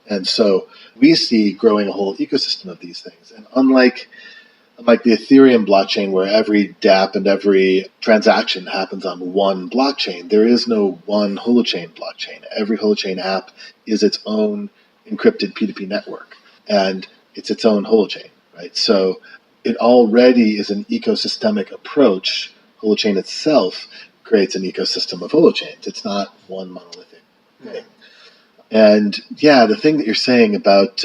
And so we see growing a whole ecosystem of these things. And unlike the Ethereum blockchain, where every dApp and every transaction happens on one blockchain, there is no one Holochain blockchain. Every Holochain app is its own encrypted P2P network, and it's its own Holochain, right? So it already is an ecosystemic approach. Holochain itself creates an ecosystem of holochains. It's not one monolithic thing. And yeah, the thing that you're saying about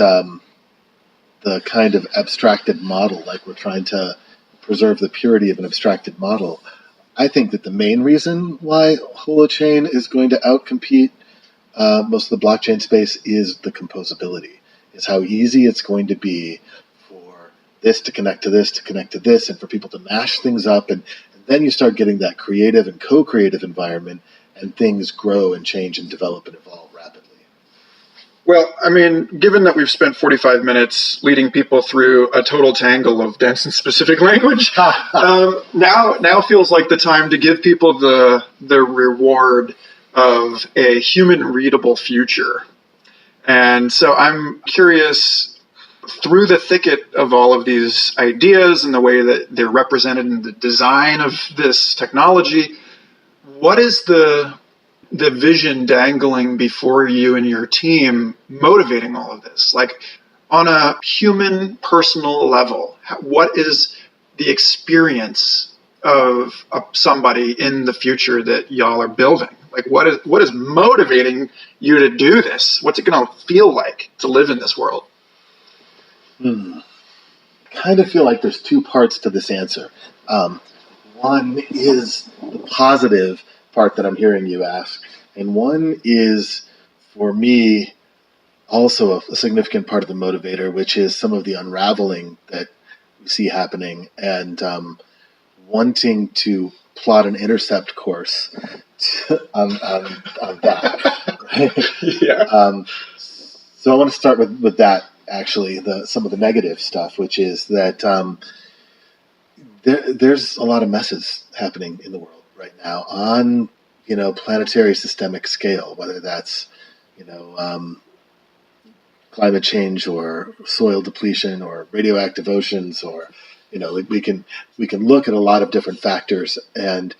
the kind of abstracted model, like we're trying to preserve the purity of an abstracted model, I think that the main reason why Holochain is going to outcompete most of the blockchain space is the composability, is how easy it's going to be for this to connect to this, to connect to this, and for people to mash things up. And then you start getting that creative and co-creative environment, and things grow and change and develop and evolve rapidly. Well, given that we've spent 45 minutes leading people through a total tangle of dense and specific language, now feels like the time to give people the reward of a human-readable future. And so I'm curious, through the thicket of all of these ideas and the way that they're represented in the design of this technology, what is the vision dangling before you and your team motivating all of this? Like, on a human, personal level, what is the experience of somebody in the future that y'all are building? Like, what is motivating you to do this? What's it going to feel like to live in this world? Kind of feel like there's two parts to this answer. One is the positive part that I'm hearing you ask, and one is, for me, also a significant part of the motivator, which is some of the unraveling that we see happening, and wanting to plot an intercept course on that. Right? Yeah. So I want to start with that, actually, some of the negative stuff, which is that there's a lot of messes happening in the world right now on planetary systemic scale, whether that's climate change or soil depletion or radioactive oceans, or we can look at a lot of different factors, and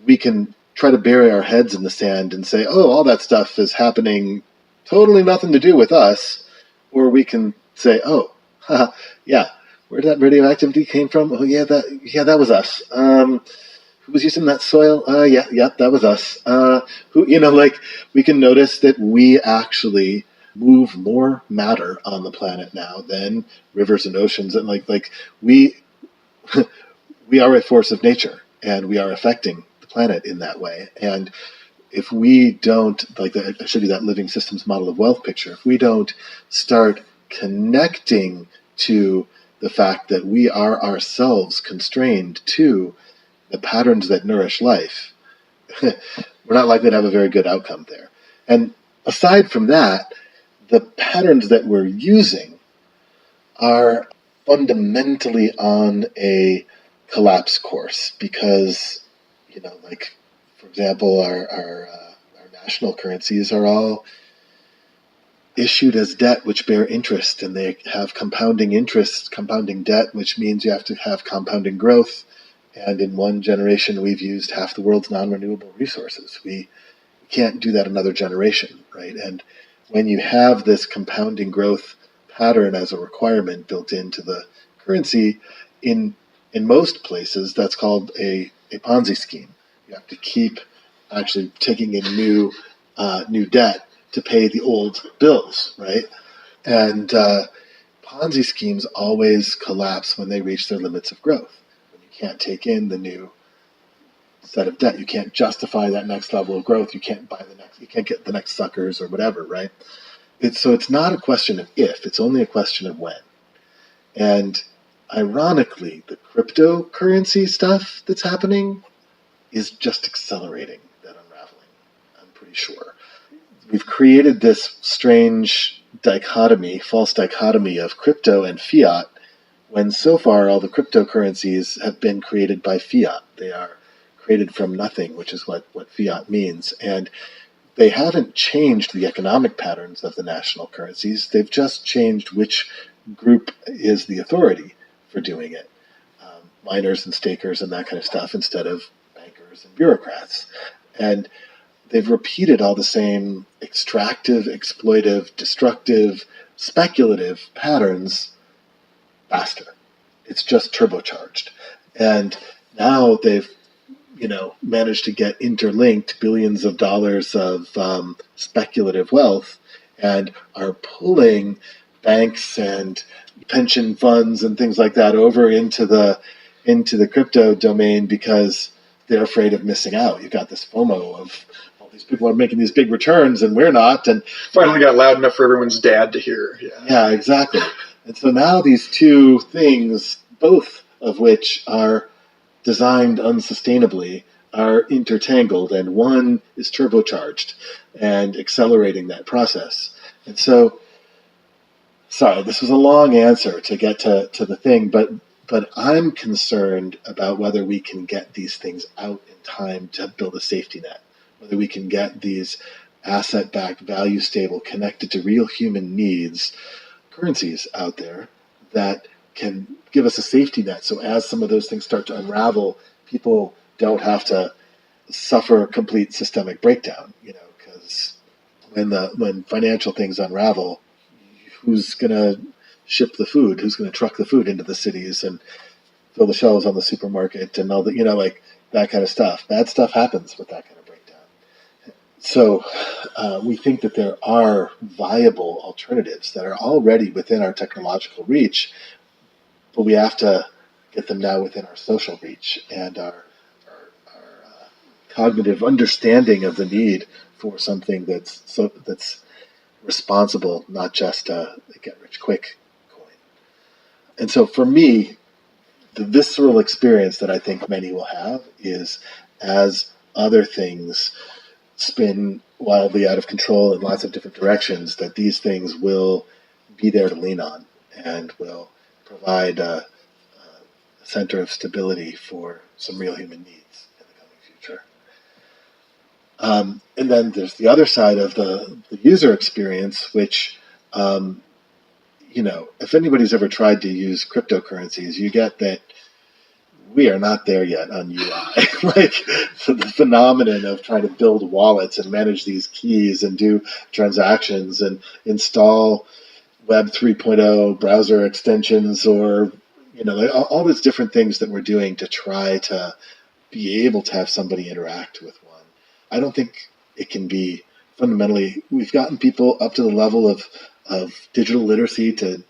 we can try to bury our heads in the sand and say, oh, all that stuff is happening, totally nothing to do with us. Or we can say, oh, yeah, where did that radioactivity came from? Oh, yeah, that was us. Who was using that soil? Yeah, that was us. We can notice that we actually move more matter on the planet now than rivers and oceans, and we are a force of nature, and we are affecting the planet in that way. And if we don't, I showed you that living systems model of wealth picture, if we don't start connecting to the fact that we are ourselves constrained to the patterns that nourish life, we're not likely to have a very good outcome there. And aside from that, the patterns that we're using are fundamentally on a collapse course, because, for example, our national currencies are all issued as debt which bear interest, and they have compounding interest, compounding debt, which means you have to have compounding growth. And in one generation, we've used half the world's non-renewable resources. We can't do that another generation, right? And when you have this compounding growth pattern as a requirement built into the currency, in most places, that's called a Ponzi scheme. You have to keep actually taking in new debt to pay the old bills, right? And Ponzi schemes always collapse when they reach their limits of growth. When you can't take in the new set of debt, you can't justify that next level of growth. You can't get the next suckers or whatever, right? It's not a question of if, it's only a question of when. And ironically, the cryptocurrency stuff that's happening is just accelerating that unraveling, I'm pretty sure. We've created this strange false dichotomy of crypto and fiat, when so far all the cryptocurrencies have been created by fiat. They are created from nothing, which is what fiat means. And they haven't changed the economic patterns of the national currencies. They've just changed which group is the authority for doing it. Miners and stakers and that kind of stuff instead of bankers and bureaucrats. And they've repeated all the same extractive, exploitive, destructive, speculative patterns faster. It's just turbocharged. And now they've managed to get interlinked billions of dollars of speculative wealth and are pulling banks and pension funds and things like that over into the crypto domain because they're afraid of missing out. You've got this FOMO of all these people are making these big returns and we're not. And finally got loud enough for everyone's dad to hear. Yeah, exactly. And so now these two things, both of which are designed unsustainably, are intertangled, and one is turbocharged and accelerating that process. And so, sorry, this was a long answer to get to the thing, but I'm concerned about whether we can get these things out in time to build a safety net, whether we can get these asset-backed, value-stable, connected to real human needs currencies out there that can give us a safety net. So as some of those things start to unravel, people don't have to suffer complete systemic breakdown, because when financial things unravel, who's going to ship the food? Who's going to truck the food into the cities and fill the shelves on the supermarket and all that, like that kind of stuff? Bad stuff happens with that kind of breakdown. So we think that there are viable alternatives that are already within our technological reach, but we have to get them now within our social reach and our cognitive understanding of the need for something that's responsible, not just a get-rich-quick coin. And so for me, the visceral experience that I think many will have is as other things spin wildly out of control in lots of different directions, that these things will be there to lean on and will provide a center of stability for some real human needs in the coming future. And then there's the other side of the user experience, which, if anybody's ever tried to use cryptocurrencies, you get that we are not there yet on UI. So the phenomenon of trying to build wallets and manage these keys and do transactions and install Web 3.0 browser extensions or, all these different things that we're doing to try to be able to have somebody interact with one. I don't think it can be fundamentally, we've gotten people up to the level of digital literacy to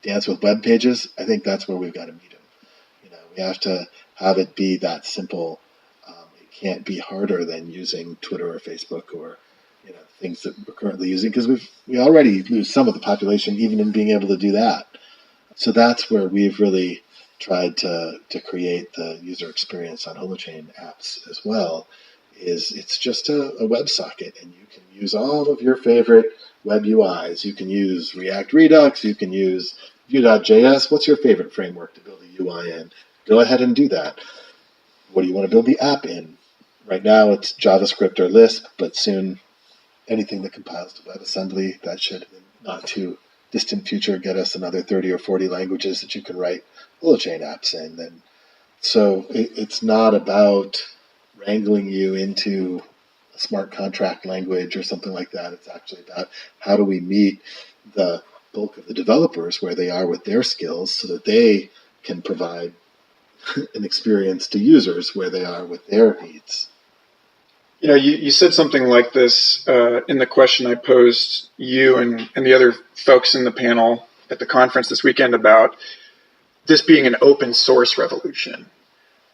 dance with web pages. I think that's where we've got to meet them. We have to have it be that simple. It can't be harder than using Twitter or Facebook or things that we're currently using, because we already lose some of the population even in being able to do that. So that's where we've really tried to create the user experience on Holochain apps as well. It's just a WebSocket, and you can use all of your favorite web UIs. You can use React Redux. You can use Vue.js. What's your favorite framework to build a UI in? Go ahead and do that. What do you want to build the app in? Right now it's JavaScript or Lisp, but soon anything that compiles to WebAssembly. That should, in not too distant future, get us another 30 or 40 languages that you can write Holochain apps in. And so it's not about wrangling you into a smart contract language or something like that. It's actually about how do we meet the bulk of the developers where they are with their skills so that they can provide an experience to users where they are with their needs. You said something like this in the question I posed you and the other folks in the panel at the conference this weekend about this being an open source revolution.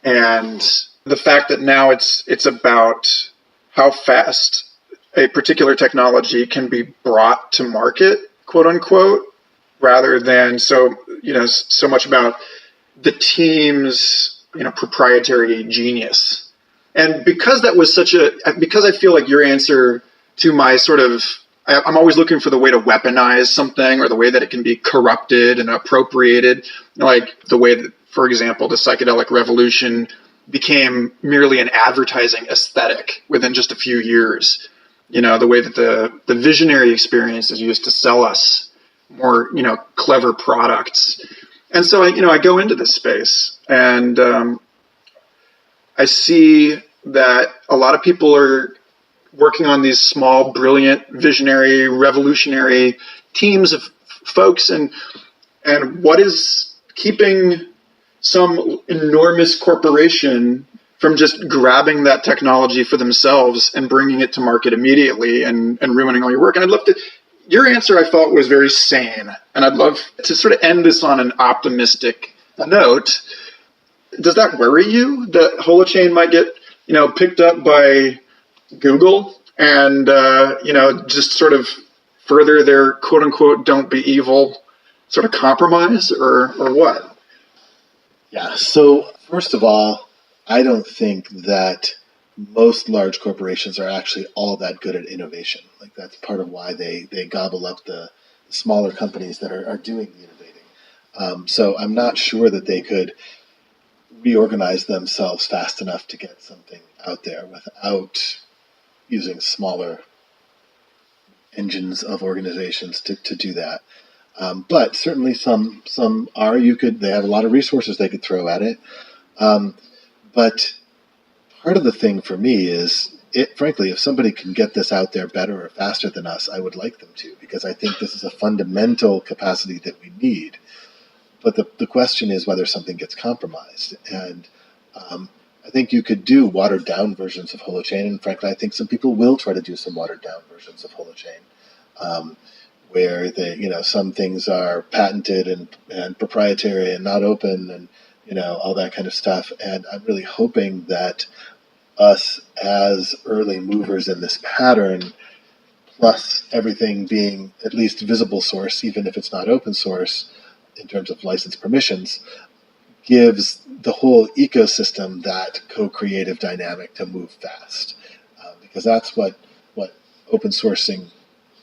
And the fact that now it's about how fast a particular technology can be brought to market, quote unquote, rather than so much about the team's, proprietary genius. And because I feel like your answer to my I'm always looking for the way to weaponize something or the way that it can be corrupted and appropriated, like the way that, for example, the psychedelic revolution became merely an advertising aesthetic within just a few years. The way that the visionary experience is used to sell us more, clever products. And so I go into this space and I see that a lot of people are working on these small, brilliant, visionary, revolutionary teams of folks, and what is keeping some enormous corporation from just grabbing that technology for themselves and bringing it to market immediately and ruining all your work? And I'd love to, your answer I thought was very sane, and I'd love to sort of end this on an optimistic note. Does that worry you that Holochain might get, picked up by Google and, just sort of further their quote unquote don't be evil sort of compromise or what? Yeah. So first of all, I don't think that most large corporations are actually all that good at innovation. Like that's part of why they gobble up the smaller companies that are doing the innovating. So I'm not sure that they could reorganize themselves fast enough to get something out there without using smaller engines of organizations to do that. But certainly some are. They have a lot of resources they could throw at it. But part of the thing for me is, frankly, if somebody can get this out there better or faster than us, I would like them to, because I think this is a fundamental capacity that we need. But the question is whether something gets compromised. And I think you could do watered-down versions of Holochain, and frankly, I think some people will try to do some watered-down versions of Holochain, where some things are patented and proprietary and not open, and all that kind of stuff. And I'm really hoping that us as early movers in this pattern, plus everything being at least visible source, even if it's not open source, in terms of license permissions, gives the whole ecosystem that co-creative dynamic to move fast. Because that's what open sourcing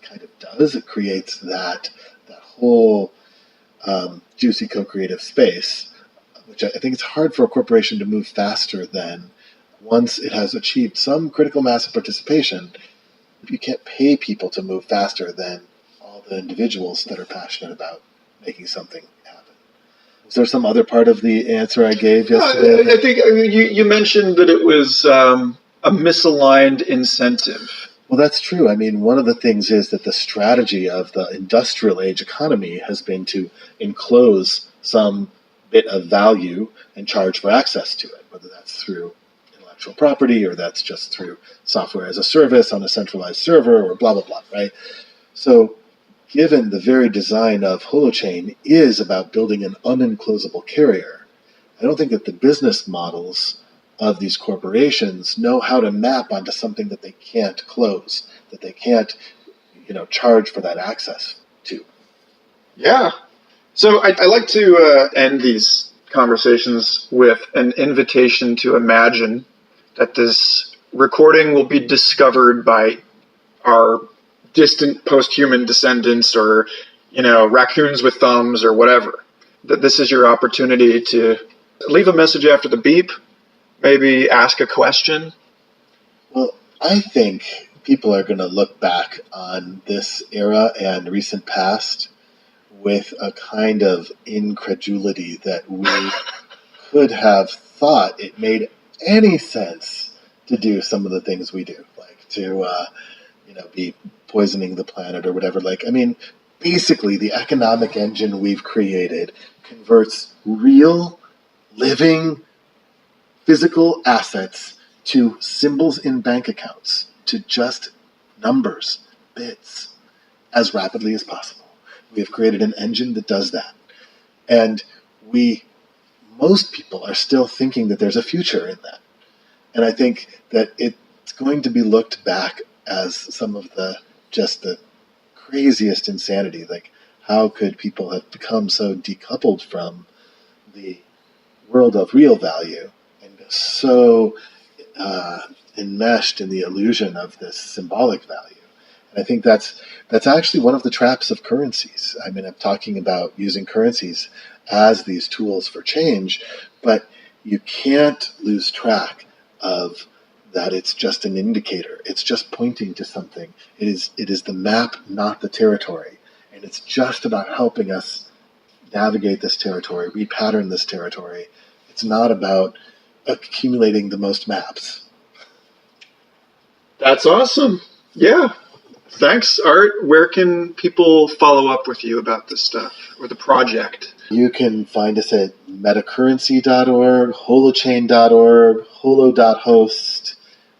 kind of does. It creates that whole juicy co-creative space, which I think it's hard for a corporation to move faster than once it has achieved some critical mass of participation. You can't pay people to move faster than all the individuals that are passionate about making something happen. Is there some other part of the answer I gave yesterday? I think you mentioned that it was a misaligned incentive. Well, that's true. I mean, one of the things is that the strategy of the industrial age economy has been to enclose some bit of value and charge for access to it, whether that's through intellectual property or that's just through software as a service on a centralized server or blah, blah, blah, right? So given the very design of Holochain is about building an unenclosable carrier, I don't think that the business models of these corporations know how to map onto something that they can't close, that they can't, charge for that access to. Yeah. So I like to end these conversations with an invitation to imagine that this recording will be discovered by our distant post-human descendants or, raccoons with thumbs or whatever. That this is your opportunity to leave a message after the beep, maybe ask a question. Well, I think people are going to look back on this era and recent past with a kind of incredulity that we could have thought it made any sense to do some of the things we do, like to, be poisoning the planet or whatever. Basically, the economic engine we've created converts real, living, physical assets to symbols in bank accounts, to just numbers, bits, as rapidly as possible. We have created an engine that does that. And most people are still thinking that there's a future in that. And I think that it's going to be looked back as some of the craziest insanity. Like, how could people have become so decoupled from the world of real value and so enmeshed in the illusion of this symbolic value? And I think that's actually one of the traps of currencies. I mean, I'm talking about using currencies as these tools for change, but you can't lose track of that it's just an indicator. It's just pointing to something. It is the map, not the territory. And it's just about helping us navigate this territory, repattern this territory. It's not about accumulating the most maps. That's awesome. Yeah. Thanks, Art. Where can people follow up with you about this stuff or the project? You can find us at metacurrency.org, holochain.org, holo.host,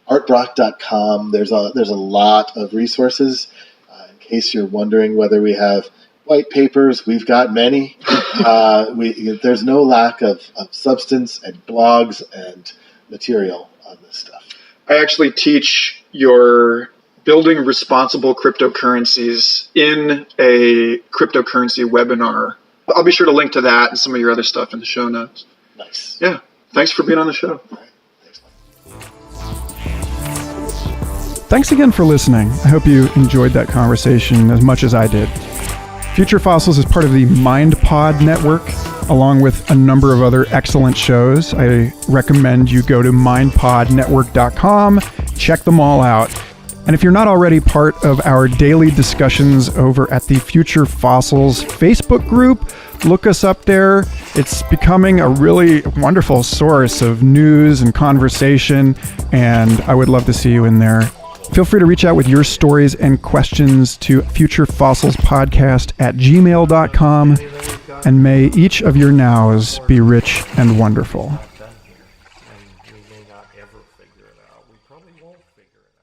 artbrock.com. There's a lot of resources. In case you're wondering whether we have white papers, we've got many. There's no lack of substance and blogs and material on this stuff. I actually teach your building responsible cryptocurrencies in a cryptocurrency webinar. I'll be sure to link to that and some of your other stuff in the show notes. Nice. Yeah. Thanks for being on the show. All right. Thanks, Mike. Thanks again for listening. I hope you enjoyed that conversation as much as I did. Future Fossils is part of the MindPod network, along with a number of other excellent shows. I recommend you go to mindpodnetwork.com, check them all out. And if you're not already part of our daily discussions over at the Future Fossils Facebook group, look us up there. It's becoming a really wonderful source of news and conversation, and I would love to see you in there. Feel free to reach out with your stories and questions to futurefossilspodcast@gmail.com, and may each of your nows be rich and wonderful. We may not ever figure it out. We probably won't figure it out.